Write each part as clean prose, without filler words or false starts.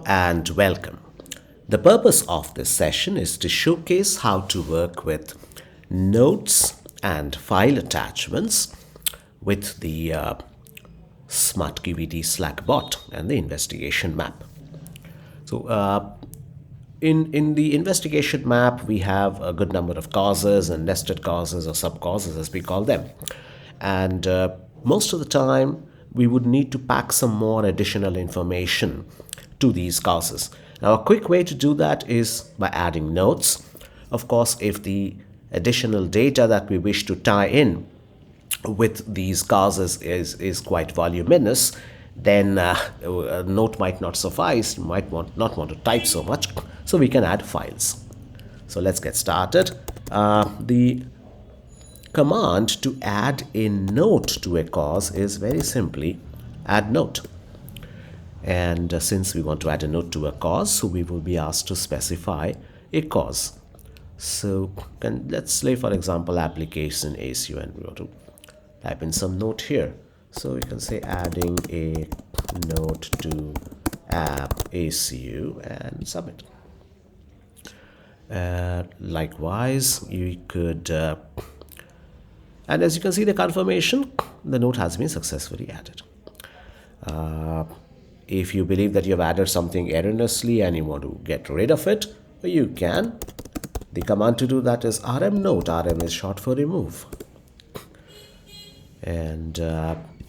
And welcome. The purpose of this session is to showcase how to work with notes and file attachments with the smartQED Slack bot and the investigation map. In the investigation map, we have a good number of causes and nested causes or sub causes as we call them. And most of the time, we would need to pack some more additional information to these causes. Now, a quick way to do that is by adding notes. Of course, if the additional data that we wish to tie in with these causes is quite voluminous, then a note might not suffice, not want to type so much, so we can add files. So let's get started. The command to add a note to a cause is very simply add note. And since we want to add a note to a cause, so we will be asked to specify a cause. So let's say, for example, application ACU, and we want to type in some note here. So we can say adding a note to app ACU and submit. Likewise, you could, and as you can see the confirmation, the note has been successfully added. If you believe that you have added something erroneously and you want to get rid of it, you can. The command to do that is rm note. Rm is short for remove. And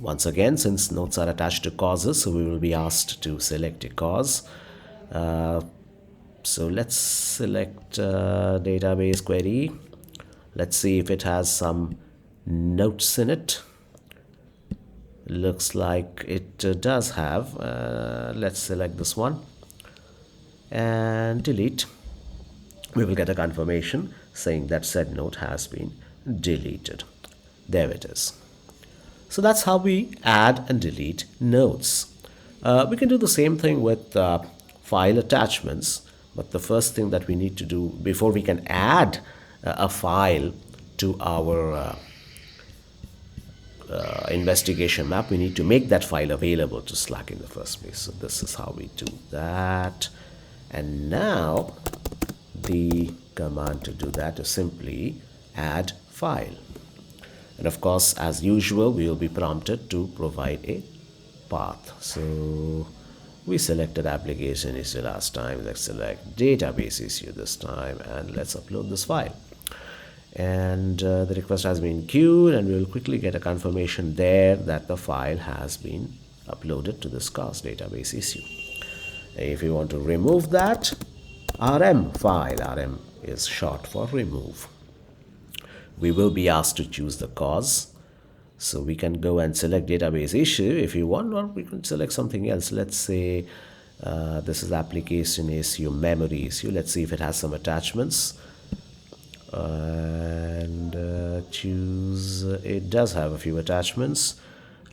once again, since notes are attached to causes, so we will be asked to select a cause. So let's select database query. Let's see if it has some notes in it. Looks like it does have. Let's select this one and delete. We will get a confirmation saying that said note has been deleted. There it is. So that's how we add and delete notes. We can do the same thing with file attachments, but the first thing that we need to do before we can add a file to our investigation map, we need to make that file available to Slack in the first place. So this is how we do that. And now the command to do that is simply add file. And of course, as usual, we will be prompted to provide a path. So we selected application issue last time. Let's select database issue this time, and let's upload this file. And the request has been queued, and we will quickly get a confirmation there that the file has been uploaded to this cause database issue. If you want to remove that, rm file. Rm is short for remove. We will be asked to choose the cause. So we can go and select database issue if you want, or we can select something else. Let's say this is application issue, memory issue. Let's see if it has some attachments. And choose, it does have a few attachments.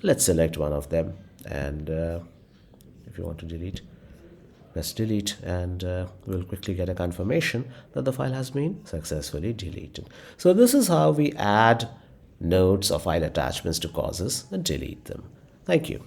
Let's select one of them, and if you want to delete, press delete, and we'll quickly get a confirmation that the file has been successfully deleted. So this is how we add notes or file attachments to causes and delete them. Thank you.